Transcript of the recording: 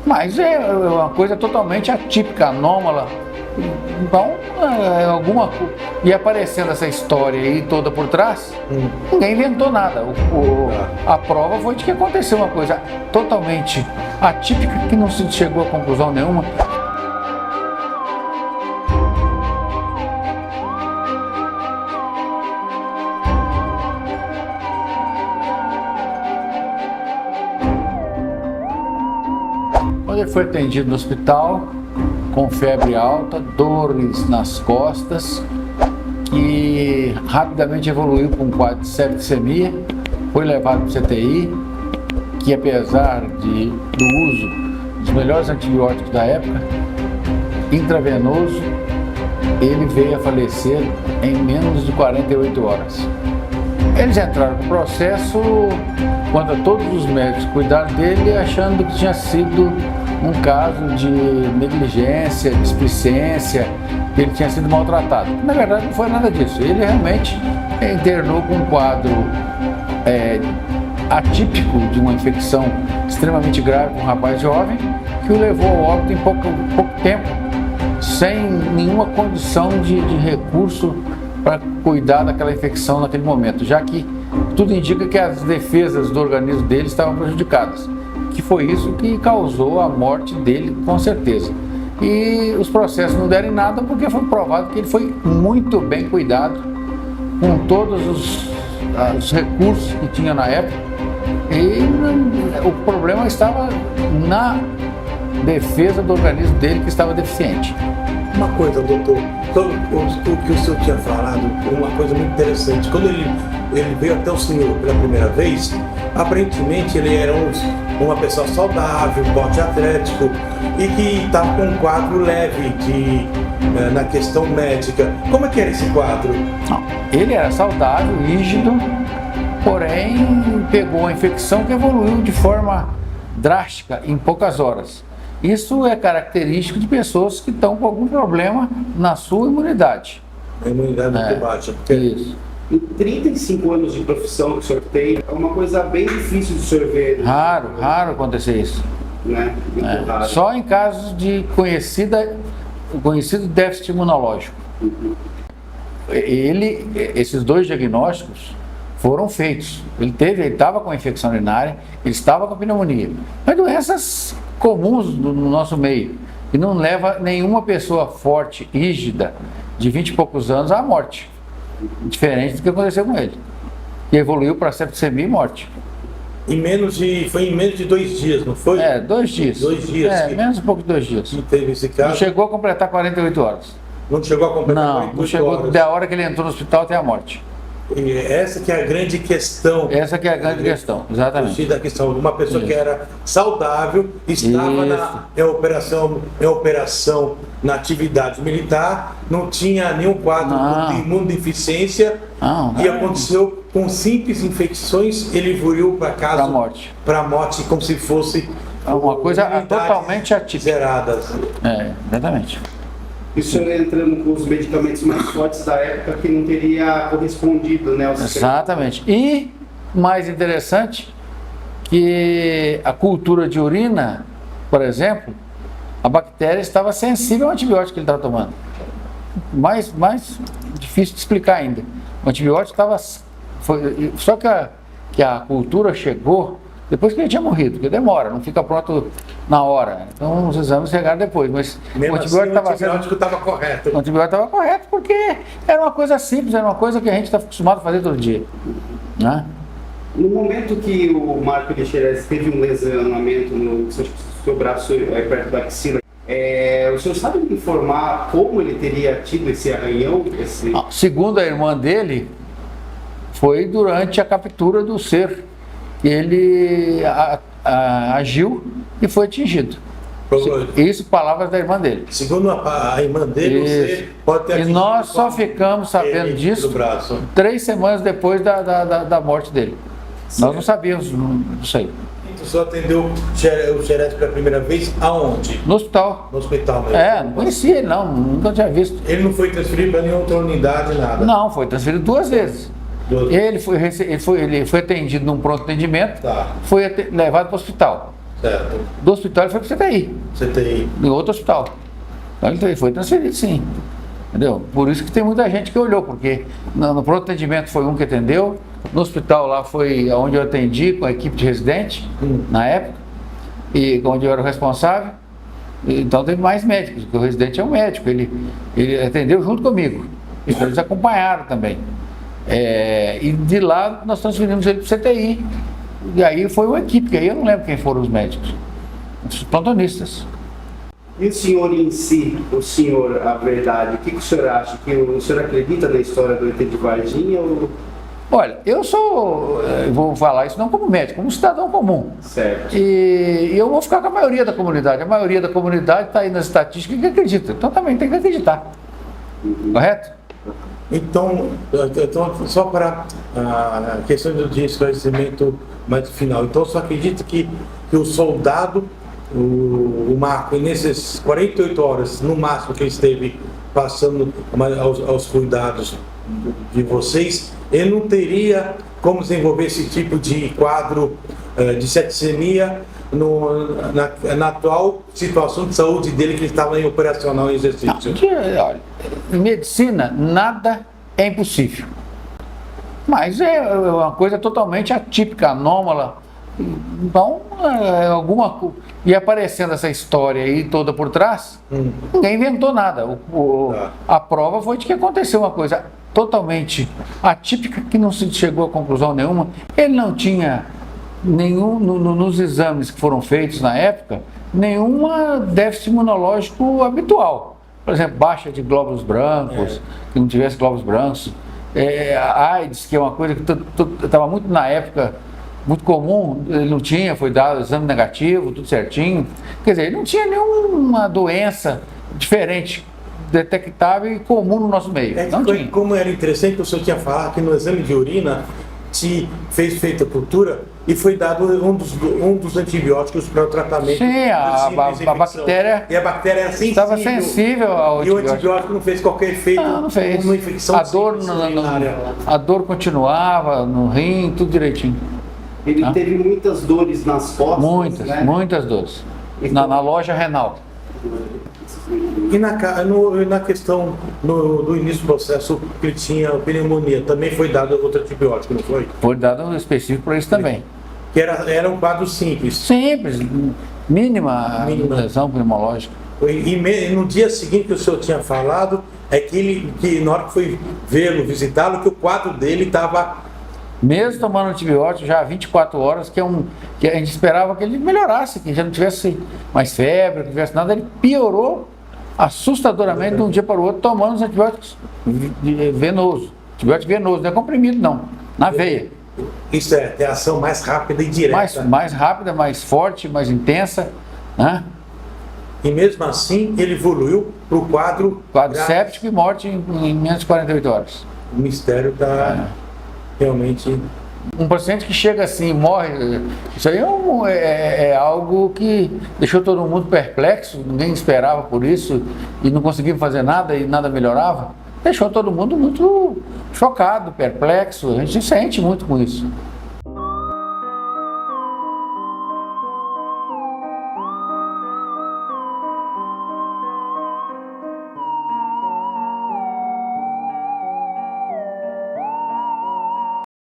Mas é uma coisa totalmente atípica, anômala. Então, e aparecendo essa história aí toda por trás, ninguém inventou nada. A prova foi de que aconteceu uma coisa totalmente atípica que não se chegou a conclusão nenhuma. Quando ele foi atendido no hospital, com febre alta, dores nas costas, que rapidamente evoluiu para um quadro de septicemia, foi levado para o CTI, que apesar do uso dos melhores antibióticos da época, intravenoso, ele veio a falecer em menos de 48 horas. Eles entraram no processo, quando todos os médicos cuidaram dele, achando que tinha sido um caso de negligência, displicência, que ele tinha sido maltratado. Na verdade, não foi nada disso. Ele realmente internou com um quadro atípico de uma infecção extremamente grave com um rapaz jovem, que o levou ao óbito em pouco tempo, sem nenhuma condição de recurso para cuidar daquela infecção naquele momento, já que tudo indica que as defesas do organismo dele estavam prejudicadas, que foi isso que causou a morte dele, com certeza. E os processos não deram em nada porque foi provado que ele foi muito bem cuidado, com todos os recursos que tinha na época, e o problema estava na defesa do organismo dele, que estava deficiente. Uma coisa, doutor, o que o senhor tinha falado, uma coisa muito interessante. Quando ele veio até o senhor pela primeira vez, aparentemente ele era uma pessoa saudável, porte atlético e que estava com um quadro leve na questão médica. Como é que era esse quadro? Não, ele era saudável, rígido, porém pegou a infecção que evoluiu de forma drástica em poucas horas. Isso é característico de pessoas que estão com algum problema na sua imunidade. A imunidade muito baixa. Isso. Em 35 anos de profissão que o senhor tem, é uma coisa bem difícil de o senhor ver. Raro acontecer isso. Né? Muito raro. Só em casos de conhecido déficit imunológico. Esses dois diagnósticos foram feitos. Ele estava com infecção urinária, ele estava com pneumonia. Mas doenças comuns no nosso meio, e não leva nenhuma pessoa forte, rígida, de 20 e poucos anos à morte. Diferente do que aconteceu com ele. E evoluiu para septicemia e morte. Foi em menos de 2 dias, não foi? 2 dias. 2 dias. Menos um pouco de 2 dias. Não teve esse caso? Não chegou a completar 48 horas. Não chegou a completar 48 não chegou horas. Da hora que ele entrou no hospital até a morte. E essa que é a grande questão. Essa que é a grande questão, exatamente. Da questão de uma pessoa que era saudável, estava em operação na atividade militar, não tinha nenhum quadro de imunodeficiência e aconteceu com simples infecções, ele evoluiu para casa, para a morte, como se fosse uma coisa totalmente atípica. Zeradas. Exatamente. E o senhor entrando com os medicamentos mais fortes da época que não teria correspondido, né? Exatamente. E, mais interessante, que a cultura de urina, por exemplo, a bactéria estava sensível ao antibiótico que ele estava tomando. Mais difícil de explicar ainda. O antibiótico estava... Só que a cultura chegou depois que ele tinha morrido, porque demora, não fica pronto na hora. Então os exames chegaram depois, mas mesmo o antibiótico estava correto. O antibiótico estava correto porque era uma coisa simples, era uma coisa que a gente está acostumado a fazer todo dia. Né? No momento que o Marco Lixeira teve um lesionamento no seu braço perto da axila, o senhor sabe me informar como ele teria tido esse arranhão? Segundo a irmã dele, foi durante a captura do ser. Ele agiu e foi atingido. Isso, palavras da irmã dele. Segundo a irmã dele, você pode ter atingido. E nós só ficamos sabendo disso 3 semanas depois da morte dele. Certo. Nós não sabíamos disso aí. Então, você atendeu o Xerez pela primeira vez aonde? No hospital. No hospital mesmo? Não conhecia ele, nunca tinha visto. Ele não foi transferido para nenhuma outra unidade, nada? Não, foi transferido 2 vezes. Ele foi atendido num pronto atendimento, foi levado para o hospital. Certo. Do hospital ele foi para o CTI, CTI. em outro hospital. Então ele foi transferido, sim. Entendeu? Por isso que tem muita gente que olhou, porque no pronto atendimento foi um que atendeu, no hospital lá foi onde eu atendi com a equipe de residente, na época, e onde eu era o responsável. Então teve mais médicos, porque o residente é um médico, ele atendeu junto comigo. Então eles acompanharam também. E de lá nós transferimos ele para o CTI. E aí foi uma equipe, que aí eu não lembro quem foram os médicos, os plantonistas. E o senhor em si, a verdade, o que o senhor acha? Que o senhor acredita na história do ET de Varginha? Ou... Olha, eu vou falar isso não como médico, como cidadão comum. Certo. E eu vou ficar com a maioria da comunidade. A maioria da comunidade está aí nas estatísticas que acredita. Então também tem que acreditar. Correto? Então só para a questão de esclarecimento mais final. Então, só acredita que o soldado, o Marco, nessas 48 horas, no máximo que ele esteve passando aos cuidados de vocês, ele não teria como desenvolver esse tipo de quadro de septicemia na atual situação de saúde dele, que ele estava em operacional em exercício? Não, olha, em medicina, nada é impossível. Mas é uma coisa totalmente atípica, anômala. Então, e aparecendo essa história aí toda por trás, ninguém inventou nada. A prova foi de que aconteceu uma coisa totalmente atípica, que não se chegou a conclusão nenhuma. Ele não tinha nenhum, nos exames que foram feitos na época, nenhum déficit imunológico habitual. Por exemplo, baixa de glóbulos brancos, que não tivesse glóbulos brancos. A AIDS, que é uma coisa que estava muito na época, muito comum, ele não tinha, foi dado exame negativo, tudo certinho. Quer dizer, ele não tinha nenhuma doença diferente, detectável e comum no nosso meio. Não tinha. Como era interessante, o senhor tinha falado que no exame de urina se fez feita a cultura e foi dado um dos antibióticos para o tratamento. Sim, a bactéria. E a bactéria era sensível. Estava sensível ao antibiótico. E o antibiótico não fez qualquer efeito. Não fez. Uma infecção a dor continuava no rim, tudo direitinho. Ele teve muitas dores nas costas. Muitas, né? Muitas dores. Na loja renal. E na questão do início do processo que ele tinha pneumonia, também foi dado outro antibiótico, não foi? Foi dado um específico para isso também. Que era um quadro simples. Simples, mínima lesão pneumológica. E no dia seguinte que o senhor tinha falado, que na hora que foi vê-lo, visitá-lo, que o quadro dele estava... Mesmo tomando antibiótico já há 24 horas, que a gente esperava que ele melhorasse, que já não tivesse mais febre, não tivesse nada, ele piorou assustadoramente de um dia para o outro, tomando os antibióticos venoso. Antibiótico venoso, não é comprimido não, na veia. Isso é a ação mais rápida e direta. Mais rápida, mais forte, mais intensa, né? E mesmo assim ele evoluiu para o quadro séptico e morte em menos de 48 horas. O mistério está realmente... Um paciente que chega assim e morre, isso aí é algo que deixou todo mundo perplexo, ninguém esperava por isso e não conseguia fazer nada e nada melhorava. Deixou todo mundo muito chocado, perplexo, a gente se sente muito com isso.